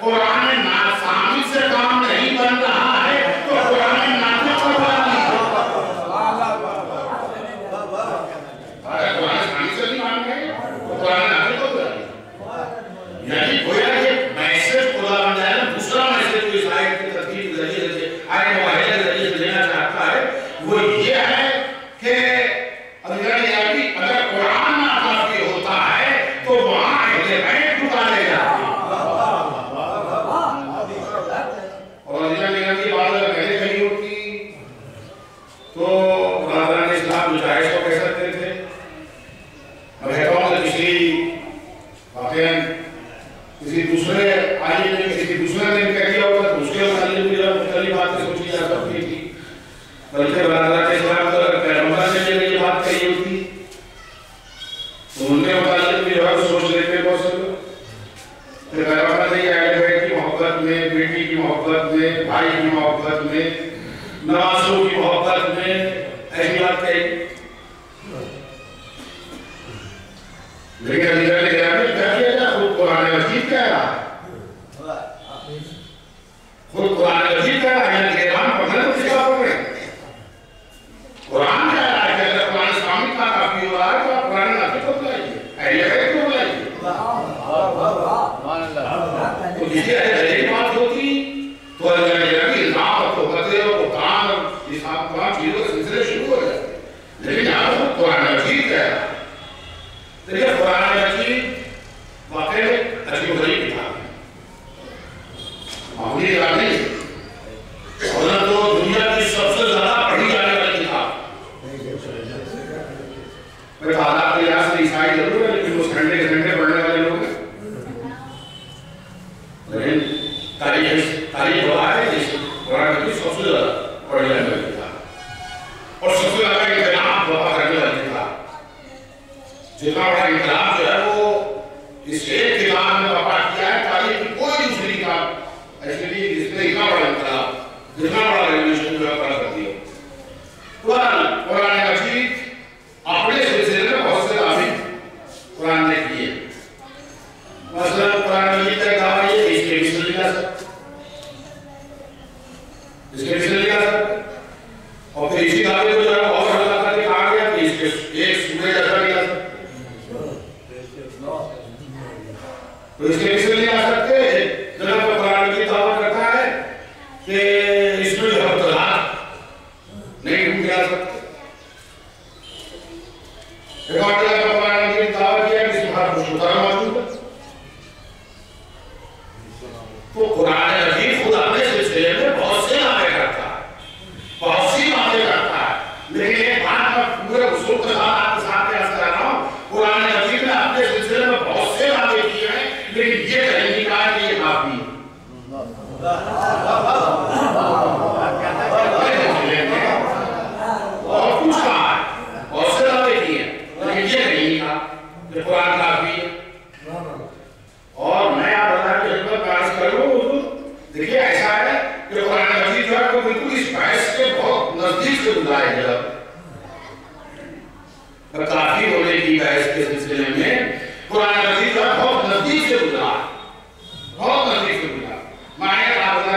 قرآن ناسامی سے کام نہیں بن رہا ہے تو قرآن ناطق پر بنا نہیں قرآن سامی سے نہیں مان گئے تو قرآن ناطق پر بنا نہیں یعنی گویا کہ میسج خدا بن جائے نا دوسرا میسج جو اس آیت کی ترتیب کے ذریعے سے آیت واحدہ کے ذریعے سے دینا چاہتا ہے وہ یہ ہے کہ اگر قرآن ناکافی ہوتا ہے تو وہاں اہل بیت پکارے جاتے ہیں اور کی بات اگر پہلے کہی ہوتی تو برادران اسلام جو چاہے سو کہہ سکتے تھے. میں کہتا ہوں کہ واقعاً کسی دوسرے آئین نے کسی دوسرے نے کہہ دیا ہوتا تو اس کے متعلق بھی مختلف باتیں سوچی جا سکتی تھی. بلکہ برادران اسلام کو اگر پیغمبر نے یہ بات کہی ہوتی تو ان کے متعلق بھی سوچ لیتے بہت سے لوگ. پھر پیغمبر نے اہل بیت کی محبت میں، بیٹی کی محبت میں، بھائی کی محبت میں، نوازوں کی محبت میں ایسی بات کہی. لیکن علی گڑھ نے کیا کیا جائے خود قرآن مجید کہہ رہا ہے، خود قرآن مجید کہہ رہا ہے. یعنی کہ قرآن پڑھنے کو کس کا پڑھ رہے ہیں؟ قرآن کہہ رہا ہے کہ اگر قرآن اسلامی کا کافی ہو رہا ہے تو آپ قرآن ناطق کو بلائیے، اہل بیت کو بلائیے. تو کسی ایسی بات ہوتی تو الزام اور تہمتیں اور بہتان اور یہ تمام چیزوں کے سلسلے شروع ہو جاتے. لیکن یہاں پر قرآن مجید کہہ رہا ہے. دیکھیے قرآن مجید واقعی عجیب و غریب کتاب ہے، معمولی کتاب نہیں ہے. اور تو دنیا کی سب سے زیادہ پڑھی جانے والی کتاب. میں تعداد کے لحاظ سے عیسائی ضرور ہے لیکن وہ گھنٹے کے گھنٹے پڑھنے والے لوگ ہیں. لیکن تاریخ ہوا ہے کہ قرآن مجید سب سے زیادہ پڑھی جانے والی کتاب اور سب سے زیادہ انقلاب وفا کرنے والی کتاب. جتنا بڑا انقلاب جو ہے وہ اس ایک کتاب میں وفا کیا ہے. تاریخ کی کوئی دوسری کتاب ایسی نہیں جس نے اتنا بڑا انقلاب، جتنا بڑا ریولیوشن جو ہے کھڑا کر دیا. قرآن مجید اپنے سلسلے میں بہت سے دعوے قرآن نے کیے. مثلا قرآن مجید کا دعویٰ یہ کہ اس کے مثل نہیں آ سکتے، اس کے مثل نہیں آ سکتے. اور پھر اسی دعوے کو جو ہے اور اللہ تعالیٰ نے کہا گیا کہ اس کے ایک سورج جیسا نہیں آ سکتے، تو اس کے مثل نہیں آ سکتے. جناب قرآن مجید دعویٰ کرتا ہے کہ اس میں جو ہے طلاق نہیں ڈھونڈ آ سکتے. ایک اور جگہ قرآن مجید دعویٰ کیا کہ اس میں ہر خوش اترا موجود ہے. تو قرآن مجید خود اپنے سلسلے میں بہت سے دعوے کرتا ہے، بہت سی باتیں کرتا ہے. لیکن ایک بات میں پورے اصول کے ساتھ آپ کے ساتھ پیش کر رہا ہوں، قرآن مجید نے اپنے سلسلے میں بہت سے دعوے کیے ہیں لیکن یہ کہیں نہیں کہا کہ یہ کافی ہے. بہت کچھ کہا ہے، بہت سے دعوے کیے ہیں لیکن یہ نہیں کہا کہ قرآن کافی ہے. اور میں آپ بتا کے خدمت میں عرض کروں، دیکھیے ایسا ہے کہ قرآن مجید جو ہے وہ بالکل اس بحث کے بہت نزدیک سے گزارے گا. کافی ہونے کی بحث کے سلسلے میں قرآن مجید جو ہے بہت نزدیک سے گزارا، بہت نزدیک سے گزارا. معنی آپ بتا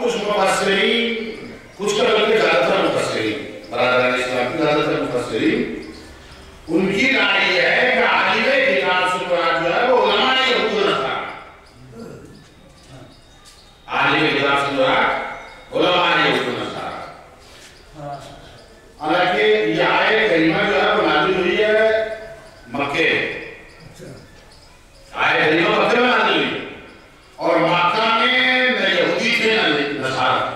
کچھ مفسرین، کچھ کا بلکہ زیادہ تر مفسرین، برادران اسلام کی زیادہ تر مفسرین، ان کی رائے یہ ہے کہ عالم کتاب سے مراد جو ہے وہ علماء یہود و نصارہ، عالم کتاب سے مراد علماء یہود و نصارہ۔ حالانکہ یہ آیت کریمہ جو ہے وہ نازل ہوئی ہے مکے، آیت کریمہ مکے میں نازل ہوئی ہے، اور مکہ میں نہ یہودی تھے نہ نصارہ،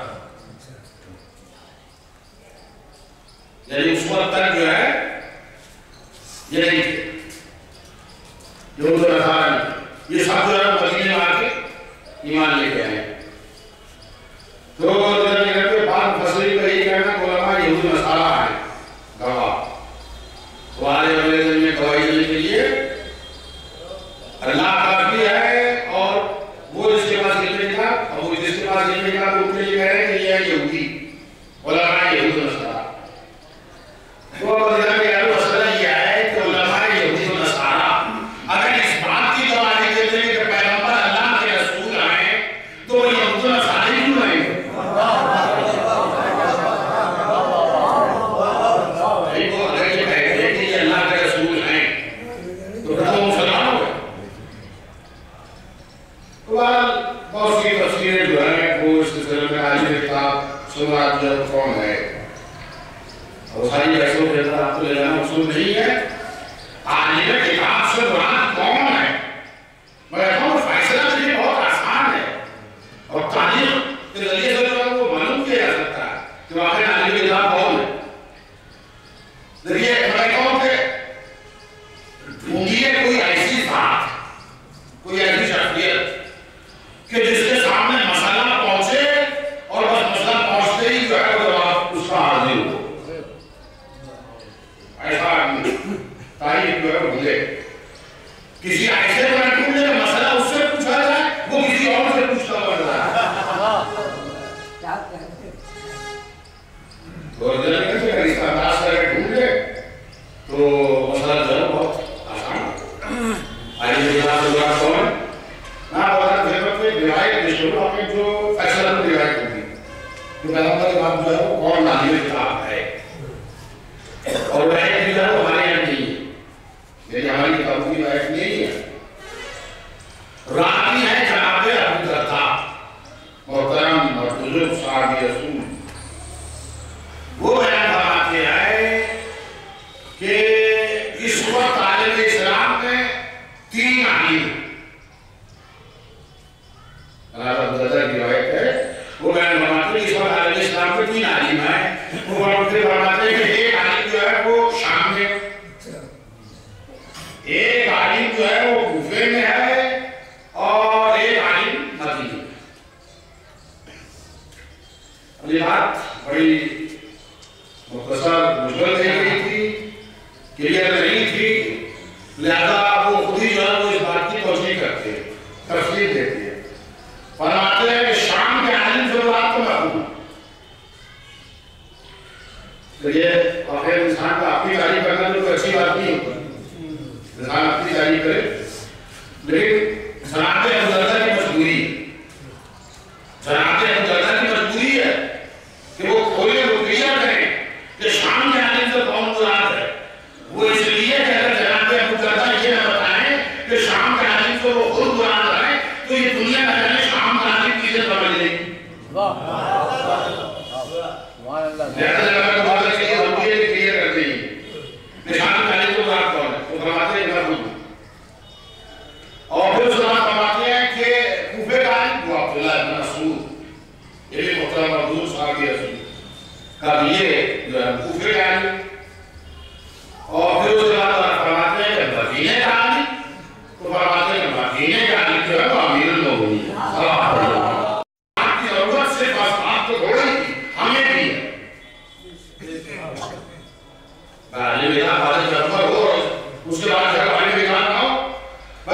یعنی اس وقت تک جو ہے یہ نہیں تھے یہود و نصارہ نہیں، یہ سب جو ہے مدینے میں آ کے ایمان لے کے آئے۔ تو بعض مفسرین کا یہ کہنا کہ علماء یہود و نصارہ آئے گواہ، تو آنے والے دن میں گواہی دینے کے لیے اللہ کافی ہے، اور وہ جس کے پاس علم نہیں تھا، اور وہ جس کے پاس علم نہیں تھا وہ ان کے لیے کہہ رہے ہیں کہ یہ ہے یہودی، علماء یہود و نصارہ۔ تو مسئلہ یہ ہے کہ علماء یہود و نصارہ اگر اس بات کی گواہی دیتے ہیں کہ پیغمبر اللہ کے رسول آئے تو وہ یہود و نصارہ کیوں آئیں گے؟ اگر یہ کہتے ہیں کہ یہ اللہ کے رسول ہیں تو پھر تو مسلمان ہو گئے۔ تو بہت سی تفسیریں جو ہیں وہ اس سلسلے میں عالم کتاب سے مراد جو کون ہے، اور ساری ایسوں کے اندر آپ کو لے جانا مقصود نہیں ہے، عالم کتاب سے مراد کون ہے، مگر ہم فیصلہ کرنے بہت آسان ہے، اور تاریخ کے ذریعے سے جو ہے وہ معلوم کیا جا سکتا ہے کہ واقعی عالم کتاب کون ہے۔ دیکھیے میں کہوں کہ ڈھونڈیے کوئی ایسی ذات، کوئی ایسی شخصیت کہ جس کے سامنے مسئلہ پہنچے اور بس مسئلہ پہنچتے ہی جو ہے وہ جواب اس کا حاضر ہو، ایسا آدمی تاریخ جو ہے ڈھونڈے، کسی ایسے پر ڈھونڈے کہ مسئلہ اس سے پوچھا جائے وہ کسی اور سے پوچھتا ہوا جائے۔ اور جب کسی کا رشتہ انداز کر کے ڈھونڈے تو مسئلہ جو ہے بہت آسان ہے۔ عالم کتاب سے مراد کون ہے؟ نہ بہت خدمت میں روایت پیش کروں آپ نے جو فیصلہ میں روایت ہوتی ہے کہ پیغمبر کے بعد جو ہے وہ کون عالم کتاب ہے، اور وہ ایک جو ہے وہ ہمارے یہاں نہیں ہے، یعنی ہماری کتابوں کی روایت نہیں ہے۔ راوی ہے جناب ابو درداء، محترم اور بزرگ صحابی رسول، وہ بیان فرماتے ہیں کہ اس وقت عالم اسلام میں 3 عالم، ابو درداء کی روایت ہے، وہ بیان فرماتے ہیں کہ اس وقت عالم اسلام میں 3 عالم ہیں۔ وہ فرماتے ہیں کہ ایک عالم جو ہے وہ شام میں، ایک عالم جو ہے وہ کوفے میں ہے، اور ایک عالم مدینے میں۔ یہ بات بڑی مختصر مجمل دی گئی تھی، کلیئر نہیں تھی، لہذا وہ خود ہی جو ہے وہ اس بات کی توجیہ کرتے ہیں، تفصیل دیتے ہیں، فرماتے ہیں کہ شام کے عالم سے مراد تو محبوب۔ تو یہ آخر انسان کا اپنی تعریف کرنا جو کوئی اچھی بات نہیں ہوتی، انسان اپنی تعریف کرے، لیکن جناب ابو درداء کی مجبوری ہے، جناب ابو درداء کی مجبوری ہے کہ وہ کھولے رقیہ کریں کہ شام کے عالم سے کون مراد ہے۔ وہ اس لیے کہ اگر جناب ابو درداء یہ نہ بتائیں کہ شام کے عالم سے وہ خود مراد ہے تو یہ دنیا نہ جانے شام کا عالم کسے سمجھ لے گی۔ لہذا جناب ابو درداء کے لیے ہم یہ کلیئر کرتے ہیں کہ شام کے عالم کو مراد کون ہے، وہ فرماتے ہیں محبوب۔ اور پھر اس بات فرماتے ہیں کہ کوفے کا عالم وہ عبداللہ بن مسعود، یہ بھی محترم مردود صحابی رسول کا یہ جو ہے کوفے کا عالم۔ اور پھر اس بات فرماتے ہیں کہ مدینے کا عالم، تو فرماتے ہیں کہ مدینے کا عالم جو ہے وہ امیر المومنین آپ کی ضرورت سے بس آپ کو تھوڑی ہمیں بھی ہے۔ عالم کتاب حاضر جنفر ہو، اس کے بعد جب عالم کتاب نہ ہو،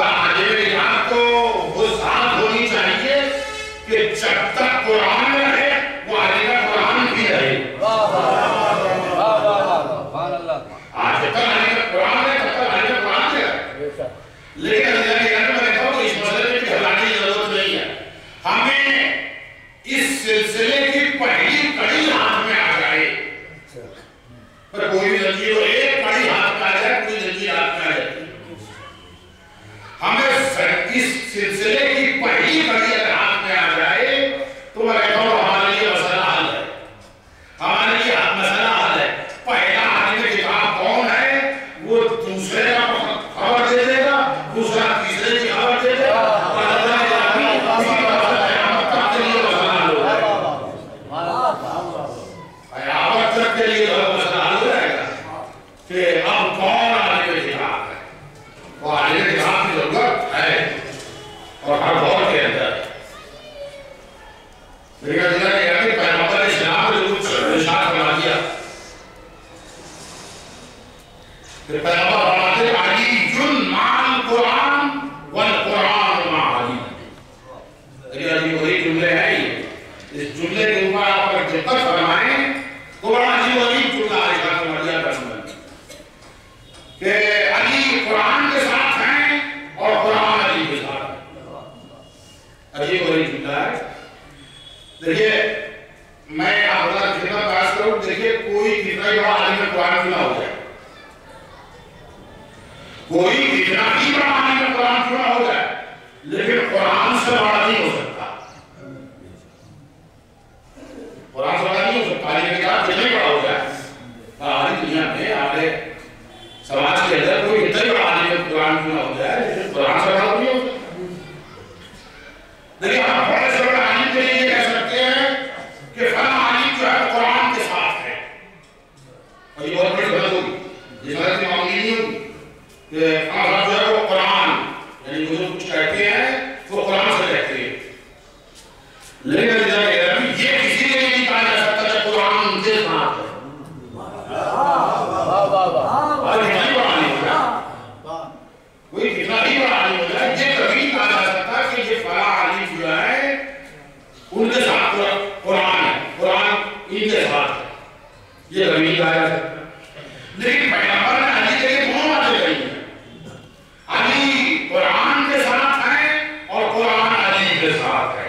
عالم کتاب کو وہ ذات ہونی چاہیے کہ جب تک قرآن میں رہے وہ عالم قرآن بھی رہے۔ آج تک عالم قرآن ہے تب تک عالم قرآن بھی رہے، لیکن اللہ کے گھر میں کہتا ہوں کہ اس مسئلے کی گھبرانے کی ضرورت نہیں ہے، ہمیں اس سلسلے کی پہلی کڑی ہاتھ میں آ جائے، پر کوئی بھی زنجیر ہو، ایک کڑی ہاتھ میں آ جائے، کوئی زنجیر ہاتھ میں آ جائے، ہمیں اس سلسلے کی پہلی کڑی اگر ہاتھ میں آ جائے تو میں کہتا ہوں ہمارے لیے مسئلہ حل ہے، ہمارے لیے مسئلہ حل ہے۔ پہلا عالم کتاب کون ہے؟ وہ دوسرے کا خبر دے دے گا، دوسرا تیسرے کی خبر دے دے گا، اور اللہ قیامت تک کے لیے مسئلہ حل ہو جائے گا کہ اب کون عالم کتاب ہے۔ وہ عالم کتاب کی ضرورت ہے اور ہر دور کے اندر پیغمبر اسلام نے کچھ ارشاد فرما دیا کہ پیغمبر فرماتے ہیں علی مع القرآن والقرآن مع علی۔ علی وہی جملے ہیں، اس جملے کے اوپر آپ اگر دقت فرمائیں تو بڑا عجیب و غریب جملہ ارشاد فرما دیا پیغمبر کہ علی قرآن کے ساتھ ہیں اور قرآن علی کے ساتھ ہے۔ عجیب و غریب جملہ ہے۔ دیکھیے میں آپ کا خدمت پیش کروں، دیکھیے کوئی کتنا ہی بڑا عالم قرآن کیوں نہ ہو جائے، کوئی کتنا ہی بڑا عالم قرآن کیوں نہ ہو جائے، لیکن قرآن سے بڑا نہیں ہو سکتا، قرآن سے بڑا نہیں ہو سکتا۔ عالم کتاب کتنا ہی بڑا ہو جائے، آج دنیا میں ہمارے سماج کے اندر کوئی اتنا ہی بڑا عالم قرآن کیوں نہ ہو جائے، لیکن قرآن سے بڑا نہیں ہو سکتا۔ دیکھیے ہم بڑے سے بڑے عالم کے لیے یہ کہہ سکتے ہیں کہ فلاں عالم جو ہے قرآن کے ساتھ ہے، اور یہ بہت بڑی غلط ہوگی، یہ غلط معاملی نہیں ہوگی کہ فلاں جو ہے وہ قرآن یعنی جو کچھ کہتے ہیں وہ قرآن سے کہتے ہیں، لیکن یہ کسی کے لیے نہیں کہا جا سکتا کہ قرآن کے ساتھ ہے۔ اور کتنا ہی بڑا عالم ہے، کوئی کتنا ہی بڑا عالم ہے، یہ کبھی کہا جا سکتا کہ یہ فلاں عالم جو ہے ان کے ساتھ قرآن ہے، قرآن ان کے ساتھ ہے، یہ کبھی نہیں کہا جا سکتا۔ لیکن پیغمبر نے علی کے لیے دونوں باتیں کہی ہیں، علی قرآن کے ساتھ ہے اور قرآن علی کے ساتھ ہے۔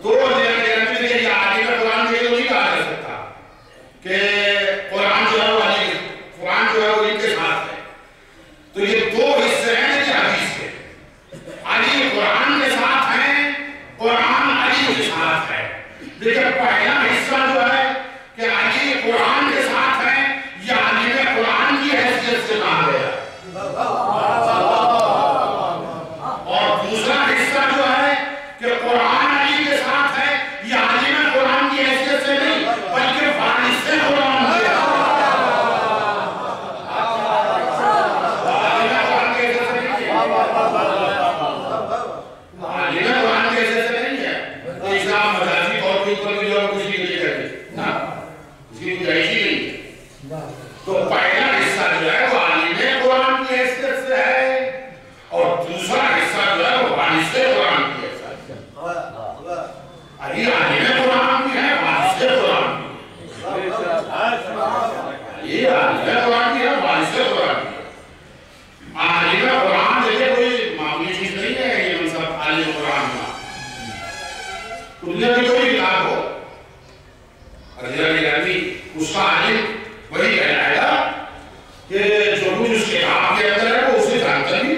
تو یہ علی کا قرآن کے لیے نہیں کہا جا سکتا کہ قرآن جو ہے وہ علی، قرآن جو ہے وہ ان کے ساتھ ہے۔ تو یہ دو حصے ہیں یہ حدیث کے، علی قرآن کے ساتھ ہیں، قرآن علی کے ساتھ ہے۔ لیکن پہلا حصہ جو ہے کہ علی قرآن کے ساتھ ہے، یہ علی میں قرآن کی حیثیت سے کہا گیا، اور دوسرا حصہ جو ہے کہ قرآن علی کے ساتھ ہے، یہ علی میں قرآن کی حیثیت سے نہیں بلکہ وارث سے قرآن ہے۔ تو پہلا حصہ جو ہے وہ عالم قرآن کی حیثیت سے ہے اور دوسرا حصہ جو ہے وہ وارث قرآن کی حیثیت سے ہے۔ علی عالم قرآن بھی ہے، وارث قرآن بھی ہے، علی عالم قرآن بھی ہے، وارث قرآن بھی ہے۔ عالم قرآن دیکھے کوئی معمولی چیز نہیں ہے، یہ منصب عالم قرآن کا دنیا کی کوئی کتاب ہو، اس کا عالم وہی کہلائے گا کہ جو کچھ اس کتاب کے اندر ہے وہ اسے جانتا بھی۔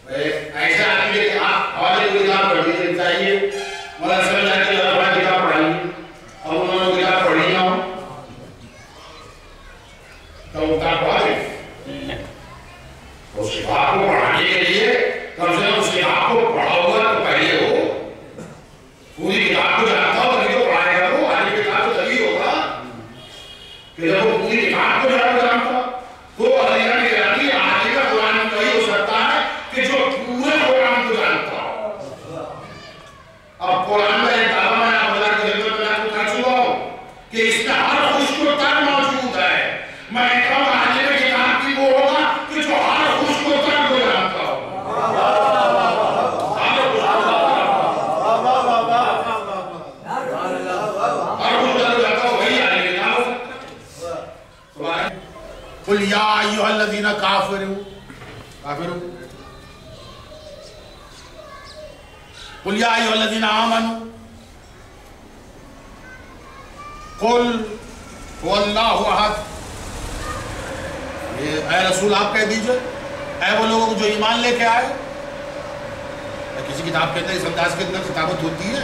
ایسے آدمی کے آپ حوالے کو کتاب پڑھنی دینی چاہیے، مگر سمجھ آئے کہ اللہ بڑا کتاب پڑھائی اب انہوں نے کتاب پڑھی نہ ہو تو وہ کتاب پڑھا دیں، اس کتاب کو پڑھانے کے لیے کم سے کم اس کتاب کو پڑھا ہوگا تو پہلے ہو، پوری کتاب کو جانتا ہو تبھی تو پڑھائے گا وہ، آگے کتاب تو تبھی ہوگا کہ جب وہ پوری کتاب کو جانتا تو علی کا قرآن وہی ہو سکتا ہے کہ جو پورے قرآن کو جانتا ہو۔ اب قرآن کا ایک دعویٰ میں آپ اللہ کی خدمت میں آپ کو کہہ چکا ہوں کہ اس میں ہر خشک و تر موجود ہے، میں کہتا ہوں علی میں کتاب کی وہ ہوگا کہ جو ہر خشک و تر کو جانتا ہو۔ قل یا ایھا الذین کافروا قل یا ایھا الذین آمنوا قل هو اللہ احد، اے رسول آپ کہہ دیجئے اے وہ لوگوں جو ایمان لے کے آئے. کسی کتاب کے اندر اس انداز کے اندر خطابت ہوتی ہے.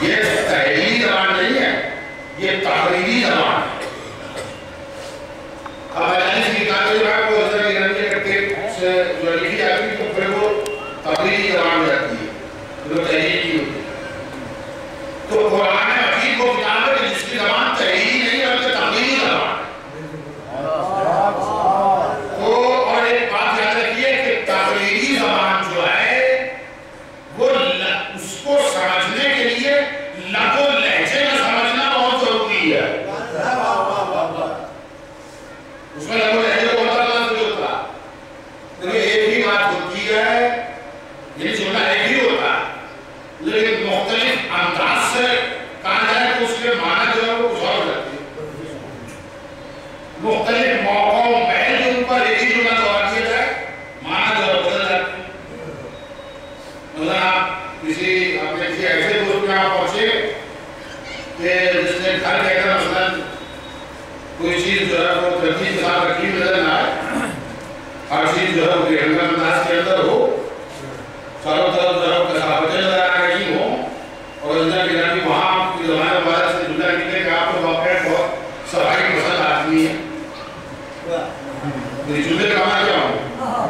یہ تحریری زبان نہیں ہے، یہ تحریری زبان ہے. اب کی کتابیں جو ہے وہ حضرت گرامی کے سے جو لکھی جاتی ہے تو پھر وہ تحریری زبان میں رہتی ہے، جو تحریری کی ہوتی ہے. تو قرآن مجید وہ کتاب ہے جس کی زبان تحریری نہیں بلکہ تحریری زبان ہے. تو اور ایک بات یاد رکھیے کہ تحریری زبان جو ہے وہ اس کو سمجھنے کے لیے لب و لہجے میں سمجھنا بہت ضروری ہے. اس میں لب و لہجے کو مطلب نہیں ہوتا، لیکن ایک ہی بات ہوتی ہے، یہ جملہ ایک ہی ہوتا ہے لیکن مختلف انداز سے کہا جائے تو اس کے معنی جو ہے وہ کچھ اور رہتی ہے. مختلف موقعوں پہل کے اوپر ایک ہی جملہ دوہرا کیا جائے معنی جو ہے بدل جاتی ہے. مثلا آپ کسی اپنے کسی ایسے دوست میں آپ پہنچے کہ جس نے گھر کے اندر مثلا کوئی چیز جو ہے وہ ترتیب کے ساتھ رکھی نظر نہ آئے، ہر چیز جو ہے وہ بےرنگ انداز کے اندر ہو، چاروں طرف جو ہے وہ کثافتیں نظر آ رہی ہوں، اور اندر کی نبی وہاں کی زمانے مبارک سے جملہ نکلے کہ آپ کو واقعہ بہت صفائی پسند آدمی ہے. تو یہ جملے کا معنی کیا ہو؟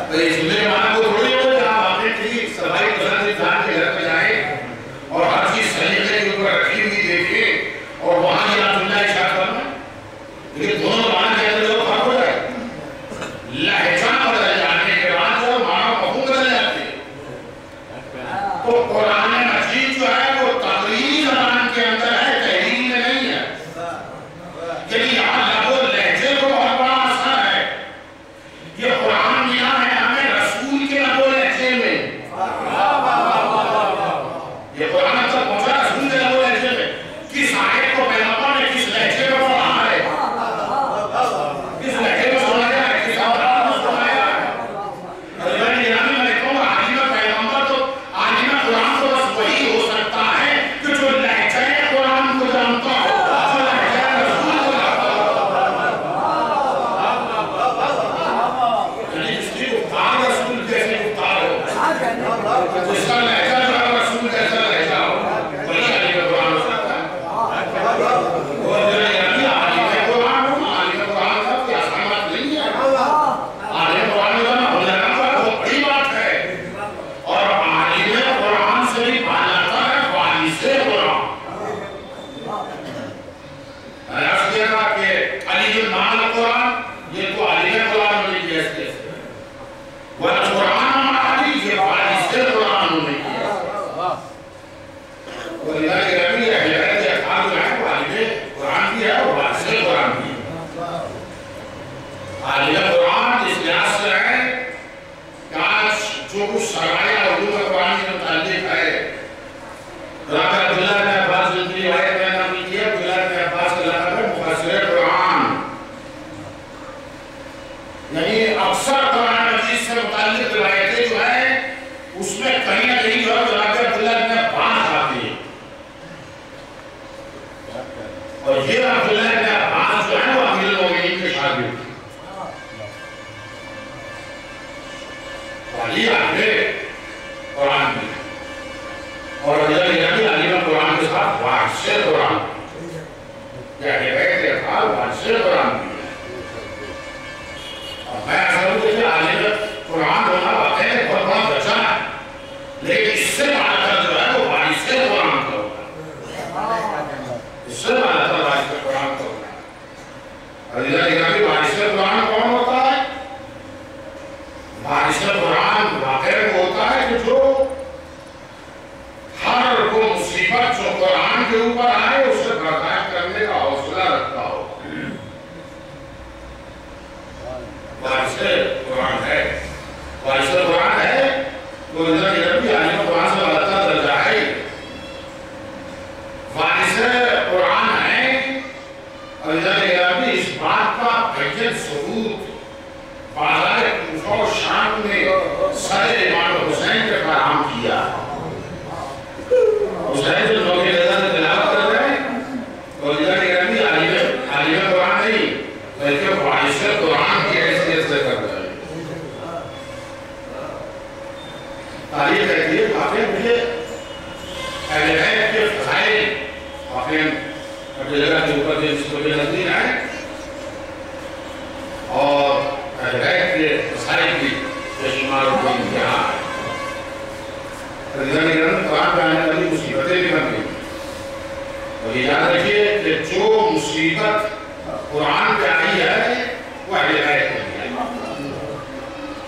تو یہ جملے کا معنی وہ تھوڑی ہو کہ آپ اپنے کی صفائی پسند انسان کے گھر میں جائیں اور ہر چیز سلیقے کے اوپر رکھی ہوئی دیکھیں اور وہاں یہ آپ جملہ ارشاد کرنا. لیکن دونوں معنی کے اندر جو فرق ہو جائے، لہجہ بدل جانے کے بعد جو معنی مفہوم بدل جاتے ہیں. تو قرآن مجید جو ہے وہ تحریری زبان کے اندر ہے، تحریری میں نہیں ہے. یعنی یہاں لب و لہجے کو بہت بڑا اثر ہے. یہ قرآن ملا ہے ہمیں رسول کے لب و لہجے میں. یہ قرآن تک پہنچا رسول کے لب و لہجے میں. کس آیت کو پیغمبر نے کس لہجے میں پڑھا ہے، کس لہجے میں سنایا ہے، کس انداز میں سنایا ہے. حضرت گرامی میں کہوں گا عالم پیغمبر تو عالم قرآن تو بس وہی ہو سکتا ہے کہ جو لہجہ قرآن کو جانتا ہو، جو لہجہ رسول کو جانتا ہو. یعنی جس کی گفتار رسول جیسے گفتار ہو، جس کا لہجہ جو ہے رسول جیسا لہجہ ہو، وہی عالم قرآن ہو سکتا ہے. اور جو یعنی عالم قرآن ہو، عالم قرآن کا کوئی آسان بات نہیں ہے. عالم قرآن کا ہونا بہت بڑی بات ہے، اور عالم قرآن سے بھی بالاتر ہے وارث قرآن. میں نے عرض کیا تھا کہ علی المال قرآن، یہ تو عالم قرآن ہونے کی حیثیت ہے، والقرآن علی یہ وارث قرآن ہونے کی حیثیت ہے. اور اللہ کے ربی اہل بیت اطہار جو ہے وہ عالم قرآن بھی ہے اور وارث قرآن بھی ہے. عالم قرآن اس لحاظ سے ہے کہ آج جو کچھ سرمایہ علوم قرآن کے متعلق ہے، رابع عبداللہ بن عباس نے روایت میں نقل کیا، عبداللہ بن عباس کا لقب ہے مفسر قرآن. یعنی اکثر قرآن مجید سے متعلق روایتیں جو ہیں اس میں کہیں نہ کہیں جو ہے رابع عبداللہ بن عباس آتی ہے. اور یہ عبداللہ بن عباس جو ہے وہ امیر المومنین کے شاگرد تھے. علی عالم قرآن بھی ہے، اور حضرت نبی عالم قرآن کے ساتھ وارث قرآن بھی ہے. یعنی بیت اطہار وارث قرآن بھی ہے. اور میں ایسا ہوں کہ عالم قرآن ہونا واقعی بہت بڑا درجہ ہے، لیکن اس سے تاریخ کہتی ہے واقعی مجھے اہل بیت کے فضائل واقعی اپنی جگہ کے اوپر جس کو یہ نظرین آئے اور اہل بیت کے فضائل کی شمار کو انتہا ہے. رضوان کرم قرآن پہ آنے والی مصیبتیں بھی بن گئی اور یہ یاد رکھیے کہ جو مصیبت قرآن پہ آئی ہے وہ اہل بیت پہ آئی ہے.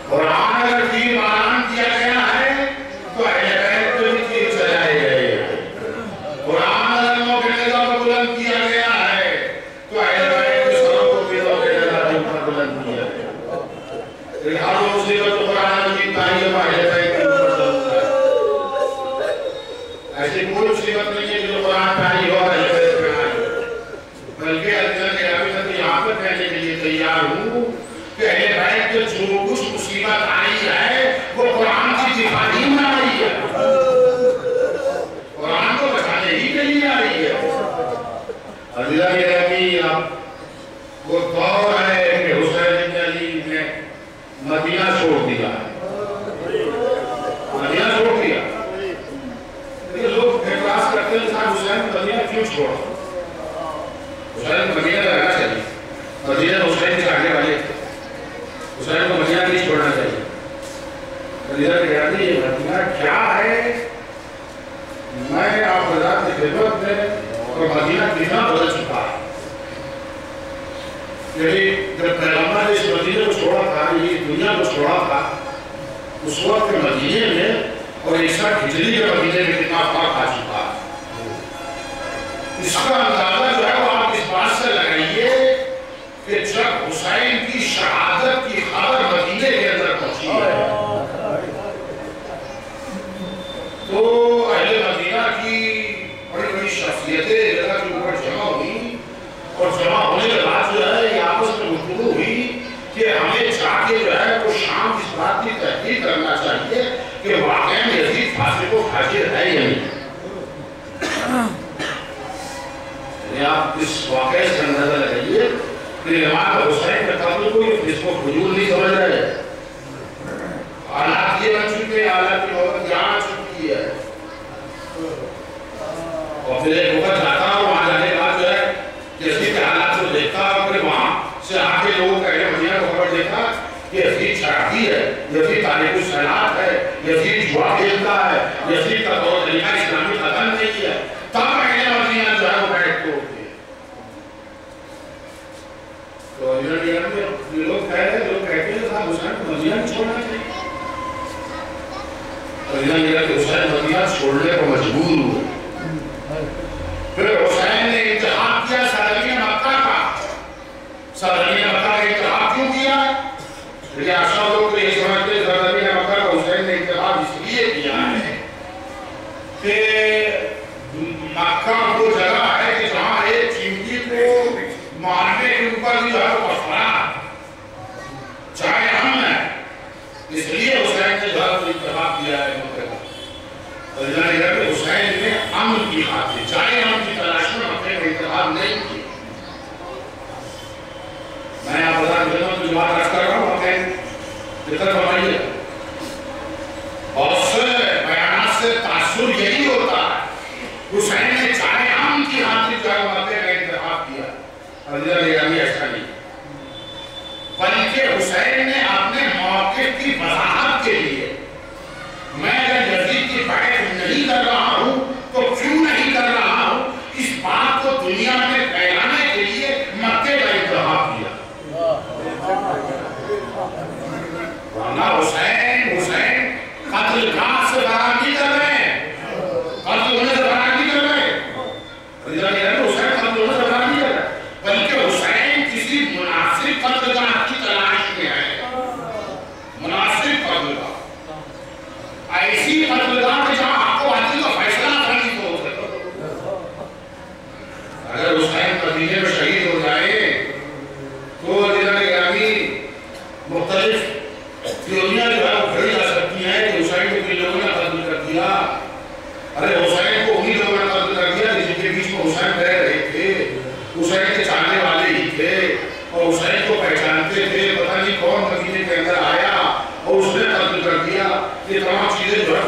قرآن اگر تیر ماران کیا گیا ہے تو اہل بیت پہ بھی تیر چلائے گئے ہیں. قرآن اگر موقعہ پر بلند کیا گیا ہے تو اہل بیت کے سروں کو بھی موقعہ پر بلند کیا گیا. ہر مصیبت قرآن مجید آئی ہے وہ اہل بیت کے اوپر بلند ہے. ایسی کوئی مصیبت نہیں ہے جو قرآن پہ آئی ہو اہل بیت پہ آئی ہو. بلکہ اللہ کے رابطہ میں یہاں پر کہنے کے لیے تیار ہوں کہ اہل بیت کے جو کچھ مصیبت آئی ہے وہ قرآن کی دفاعی میں آئی ہے. قرآن کو بچانے ہی کے لیے آئی ہے. اللہ کے رابطی اب وہ دور ہے کہ حسین بن علی نے مدینہ چھوڑ دیا ہے. مدینہ چھوڑ دیا. یہ لوگ اعتراض کرتے ہیں صاحب حسین مدینہ کیوں چھوڑا؟ حسین مدینہ رہنا چاہیے. مدینہ حسین کے آگے والے حسین کو مدینہ نہیں چھوڑنا چاہیے. مدینہ کے کہتے ہیں یہ مدینہ کیا ہے؟ میں آپ حضرات کی خدمت میں اور مدینہ کتنا بدل چکا ہے. یعنی جب پیغمبر نے اس مدینہ کو چھوڑا تھا یہ دنیا کو چھوڑا تھا اس وقت کے مدینہ میں اور 61 ہجری کے مدینہ میں کتنا فرق آ چکا ہے. اس کا اندازہ جو ہے وہ آپ اس بات سے لگائیے کہ جب حسین کی شہادت کی خبر مدینہ کے اندر پہنچی ہے تو اہل مدینہ کی بڑی بڑی شخصیتیں جگہ کے اوپر جمع ہوئی اور جمع ہونے کے بعد جو ہے یہ آپس میں گفتگو ہوئی کہ ہمیں جا کے جو ہے وہ شام اس بات کی تحقیق کرنا چاہیے کہ واقعی میں یزید فاسق و فاجر ہے یا نہیں. یعنی آپ اس واقعے سے اندازہ لگائیے کہ امام حسین کے قتل کو اس کو فضول نہیں سمجھ رہے. حالات یہ بن چکے ہیں حالات کی نوبت یہاں چکی ہے. اور پھر ایک وقت جاتا ہوں وہاں جانے کے بعد جو ہے یزید کے حالات کو دیکھتا اور پھر وہاں سے آ کے لوگوں کا اہل مدینہ کو خبر دیکھا کہ یزید شرابی ہے, یزید تاریخ الصلاۃ ہے, یزید جوا کھیلتا ہے, یزید کا طور طریقہ اسلامی ختم نہیں ہے. تب اہل مدینہ جو ہے وہ بیٹھ کے ہوتے ہیں. تو یہ لوگ کہہ رہے ہیں لوگ کہتے ہیں صاحب حسین کو مدینہ نہیں چھوڑنا چاہیے. حسین مدینہ چھوڑنے کو مجبور ہوئے. پھر حسین نے انتخاب کیا سرزمین مکہ کا. سرزمین مکہ کا انتخاب کیوں کیا؟ لیکن اکثر لوگ یہ سمجھتے ہیں سرزمین مکہ کا حسین نے انتخاب اس لیے کیا ہے کہ مکہ وہ جگہ ہے کہ جہاں ایک چیمٹی کو مارنے کے اوپر بھی جو ہے وہ افراد چاہے ہم ہیں, اس لیے حسین نے جو ہے وہ انتخاب کیا ہے مکہ کا. اللہ نے کہا کہ حسین نے امن کی خاطر چاہے ہم کی تلاش میں مکہ کا انتخاب نہیں کیا. میں آپ بتا دوں جو بات رکھ کر رہا ہوں مکہ ذکر فرمائیے. بہت سے بیانات سے تاثر یہی ہوتا ہے حسین نے چاہے ہم کی خاطر جو ہے مکہ کا انتخاب کیا. اللہ نے کہا ایسا نہیں بلکہ حسین نے اپنے موقف کی وضاحت کے لیے میں اگر یزید کی بیعت نہیں کر رہا ہوں تو کیوں نہیں کر رہا ہوں اس بات کو دنیا میں پھیلانے کے لیے مکے کا انتخاب کیا. ورنہ حسین قتل گاہ سے فرار نہیں کر رہے ہیں, قتل ہونے سے فرار نہیں کر رہے. حسین قتل ہونے سے فرار نہیں کر رہے بلکہ حسین کسی مناسب قتل گاہ کی تلاش میں ہے. مناسب قتل گاہ, ایسی قتل گاہ میں جہاں آپ کو عدل کا فیصلہ آسانی سے ہو سکے. اگر حسین مدینے میں شہید ہو جائے تو عزیزان گرامی مختلف تھیوریاں جو ہے وہ گھڑی جا سکتی ہیں کہ حسین کو کن لوگوں نے قتل کر دیا. ارے حسین کو انہی لوگوں نے قتل کر دیا جن کے بیچ میں حسین رہ رہے تھے, حسین کے چاہنے والے ہی تھے اور حسین کو پہچانتے تھے. پتہ نہیں کون مدینے کے اندر آیا اور اس نے قتل کر دیا. یہ تمام چیزیں جو ہے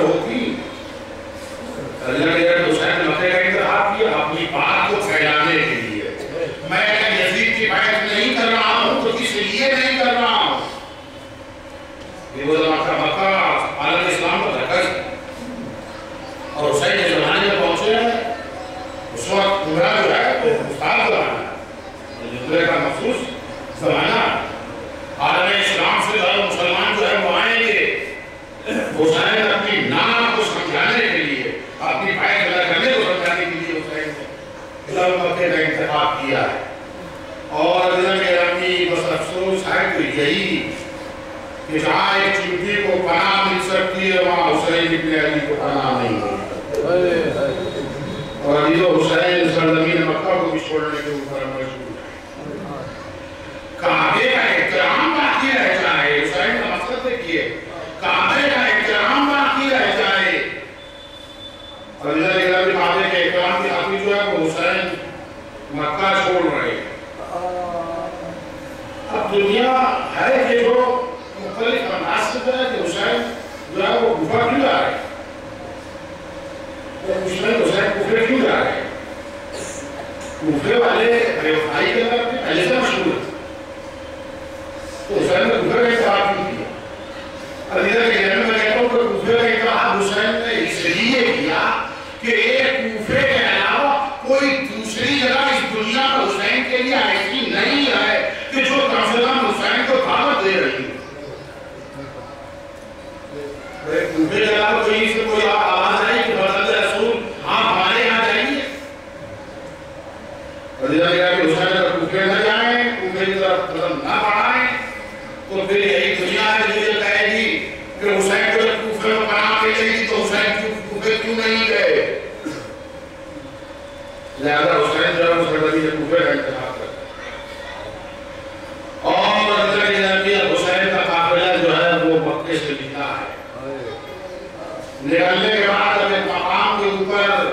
اتفاق کیا ہے. اور عزیزان گرامی بس افسوس ہے تو یہی کہ جہاں ایک چمٹی کو پناہ مل سکتی ہے وہاں حسین ابن علی کو پناہ نہیں ملتی. اور علی و حسین سرزمین مکہ کو بھی چھوڑنے کے اوپر مجبور ہے. کعبے کا احترام باقی رہ جائے. حسین کا مقصد دیکھیے کعبے کا احترام باقی رہ جائے. اور عزیزان گرامی کعبے کے احترام کی خاطر جو ہے وہ حسین مکہ چھوڑ رہے ہیں. اب دنیا ہے کہ جو مختلف انداز سے ہے کہ حسین جو ہے وہ گفا کیوں جا رہے ہیں. حسین کوفے کیوں جا رہے ہیں. کوفے والے ریفائی کے اندر پہلے سے مشہور ہے تو حسین نے کوفے کا اتحاد کیوں کیا. عزیزان گرامی میں کہتا ہوں کہ کوفے کا اتحاد حسین نے اس لیے کیا کہ ایک کوفے کے علاوہ کوئی دوسری جگہ اس دنیا میں حسین کے لیے ایسی نہیں ہے کہ جو کم سے کم حسین کو دعوت دے رہی ہے. کوفے کے علاوہ کوئی سے کوئی آواز آئی کہ بدل رسول آپ ہمارے یہاں جائیے. عزیزان گرامی حسین اگر کوفے نہ جائیں کوفے کی طرف قدم نہ بڑھائیں تو پھر یہی دنیا ہے جو یہ کہے گی کہ حسین کو جب کوفے میں پناہ ملے گی تو حسین کوفے کیوں نہیں گئے. لہذا حسین جو ہے اس سرزمین کوفے کا انتخاب کرتا ہے. اور عزیزان گرامی حسین کا قافلہ جو ہے وہ مکے سے نکلا ہے. نکلنے کے بعد اب ایک مقام کے اوپر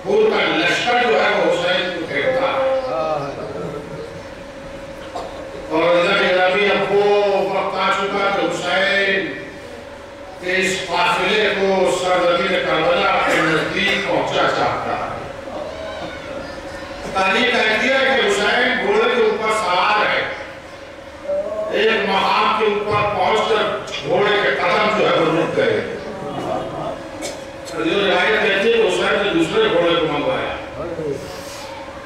پور کا لشکر جو ہے وہ حسین کو گھیرتا ہے. اور عزیزان گرامی اب وہ وقت آ چکا کہ حسین اس قافلے کو سرزمین کربلا کے نزدیک پہنچا چاہتا ہے. تاریخ کہتی ہے کہ حسین گھوڑے کے اوپر سوار ہے. ایک مقام کے اوپر پہنچ کر گھوڑے کے قدم جو ہے وہ رک گئے. جو روایت کہتی ہے کہ حسین نے دوسرے گھوڑے کو منگوایا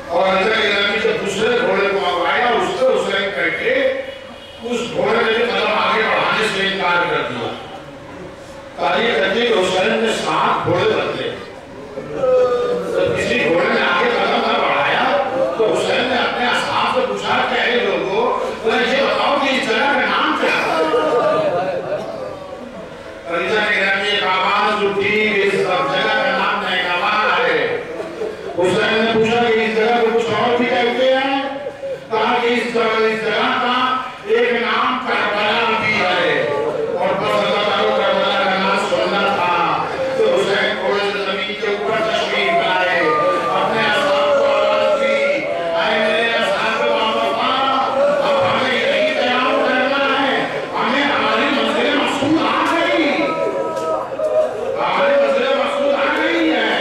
اور عزیزان گرامی جب دوسرے گھوڑے کو منگوایا اس سے حسین کہہ کے اس گھوڑے نے بھی قدم آگے بڑھانے سے انکار کر دیا. تاریخ کہتی ہے کہ حسین نے 7 گھوڑے بدلے. جب کسی گھوڑے نے آگے قدم نہ بڑھایا تو حسین نے اپنے اصحاب سے پوچھا کہ اے لوگوں یہ بتاؤ کہ اس جگہ کا نام کیا ہے. عزیزان گرامی ایک آواز اٹھی اس جگہ کا نام نیکاواں ہے. حسین نے پوچھا کہ اس جگہ کو کچھ اور بھی کہتے ہیں. کہا کہ اس جگہ کا ایک نام کربلا بھی ہے. اور بس اللہ تعالیٰ کربلا کا نام سننا تھا تو حسین گھوڑے سے زمین کے اوپر تشریف لائے. اپنے اصحاب کو آواز دی اے میرے اصحاب اب ہمیں یہی تیار کرنا ہے. ہمیں ہماری منزل مقصود آ گئی. ہماری منزل مقصود آ گئی ہے.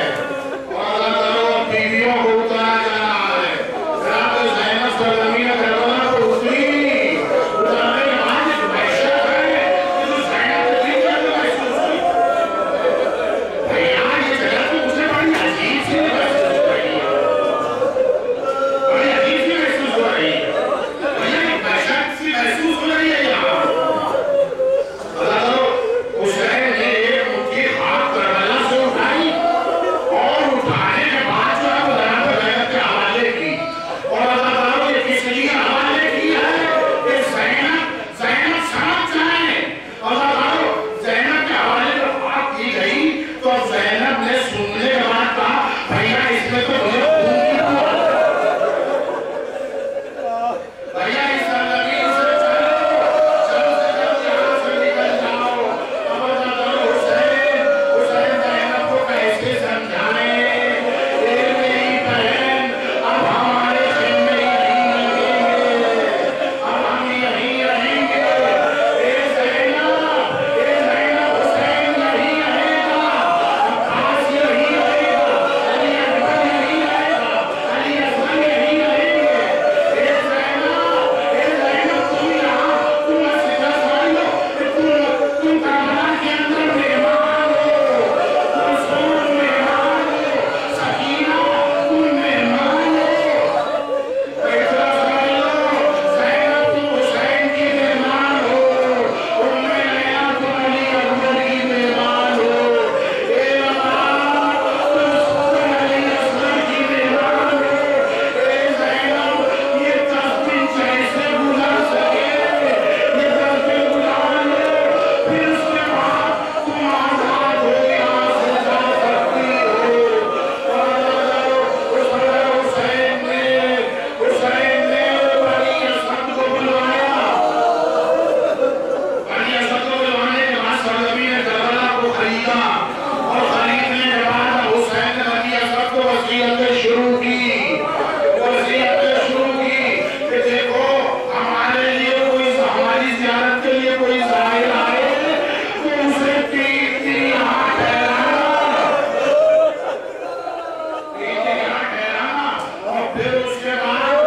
اور اللہ تعالیٰ بیویوں کو اتارا جانا ہے. جناب زینب سرزمین کربلا کو اتری. اتارنے کے بعد ایک وحشت ہے کہ جو زینب کو بھی جب محسوس ہوئی. بھیا یہ جگہ تو مجھے بڑی عجیب سی محسوس ہو رہی ہے. بڑی عجیب سی محسوس ہو رہی ہے. بھیا ایک وحشت سی محسوس ہو رہی ہے یہاں. اللہ تعالیٰ حسین نے ایک مٹھی خاک کربلا سے اٹھائی اور اٹھانے کے بعد جو ہے وہ جناب زینب کے حوالے کی. اور اللہ تعالیٰ نے کس لیے حوالے کی ہے کہ زینب سمجھ جائیں. اللہ تعالیٰ زینب کے حوالے پر بات کی گئی تو زینب نے سننے کے بعد کہا بھیا اس میں تو مجھے خون کی بو آ رہی ہے. بھیا اس سرزمین سے چلو سے جلد یہاں سے نکل جاؤ. اب اللہ تعالیٰ حسین زینب کو کیسے سمجھائیں. اے میری بہن اب ہمارے خیمے یہیں لگیں گے. اب ہم یہیں رہیں گے. اے زینب حسین یہیں رہے گا. اب اور خریدنے کے بعد حسین نے بنی اسد کو وصیتیں شروع کی، وصیتیں شروع کی کہ دیکھو ہمارے لیے کوئی ہماری زیارت کے لیے کوئی زائر آئے تو اسے تین یہاں ٹھہرانا، اور پھر اس کے بعد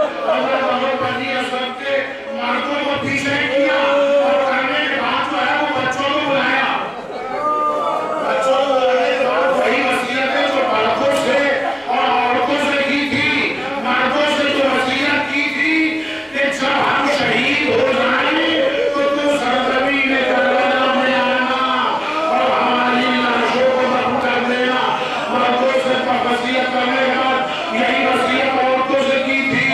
بنی اسد کے مردوں کو پیچھے کیا اور کرنے کے بعد جو ہے وہ بچوں کو بلایا، بچوں کو بلانے کے بعد وہی وصیتیں جو مردوں سے اور عورتوں سے کی تھی، مردوں سے جو وصیت کی تھی کہ جب ہم شہید ہو جائیں تو تو سرزمین کربلا میں آنا اور ہماری لاشوں کو دفن کر دینا، مردوں سے وصیت کرنے کے بعد یہی وصیت عورتوں سے کی تھی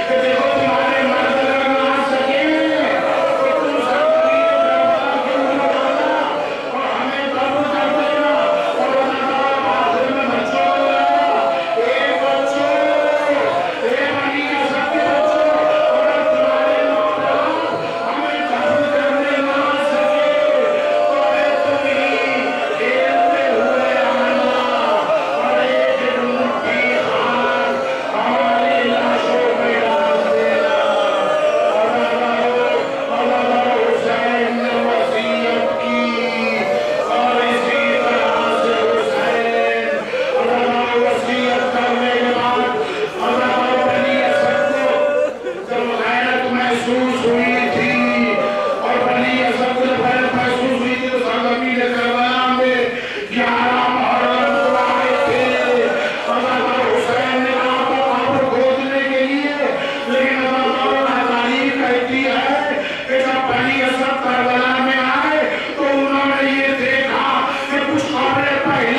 کہ دیکھو تمہارے مرد اگر نہ آ سکیں تو تم سرزمین کربلا کے اوپر آنا اور ہمیں دفن کر دینا، اور آخر میں بچوں کو لایا، اے بچوں، اے بنی اسد کے بچوں، اگر تمہارے نوجوان ہمیں دفن کرنے نہ آ سکے تو اے تمہیں کھیلتے ہوئے آنا اور ایک ایک مٹھی خاک ہماری لاشوں پہ ڈال دینا۔ اور حسین نے وصیت کی اور اسی طرح سے حسین وصیت کرنے کے بعد بنی اسد کو جب غیرت محسوس ہوئی تھی اور بنی اسد کو جب غیرت محسوس ہوئی تھی تو سرزمین کربلا میں 11 محرم کو آئے تھے، حسین نے کہا تھا قبر کھودنے کے لیے، لیکن اللہ تعالیٰ کہتی ہے کہ جب بنی اسد کربلا میں آئے تو انہوں نے یہ دیکھا کہ کچھ قبریں پہلے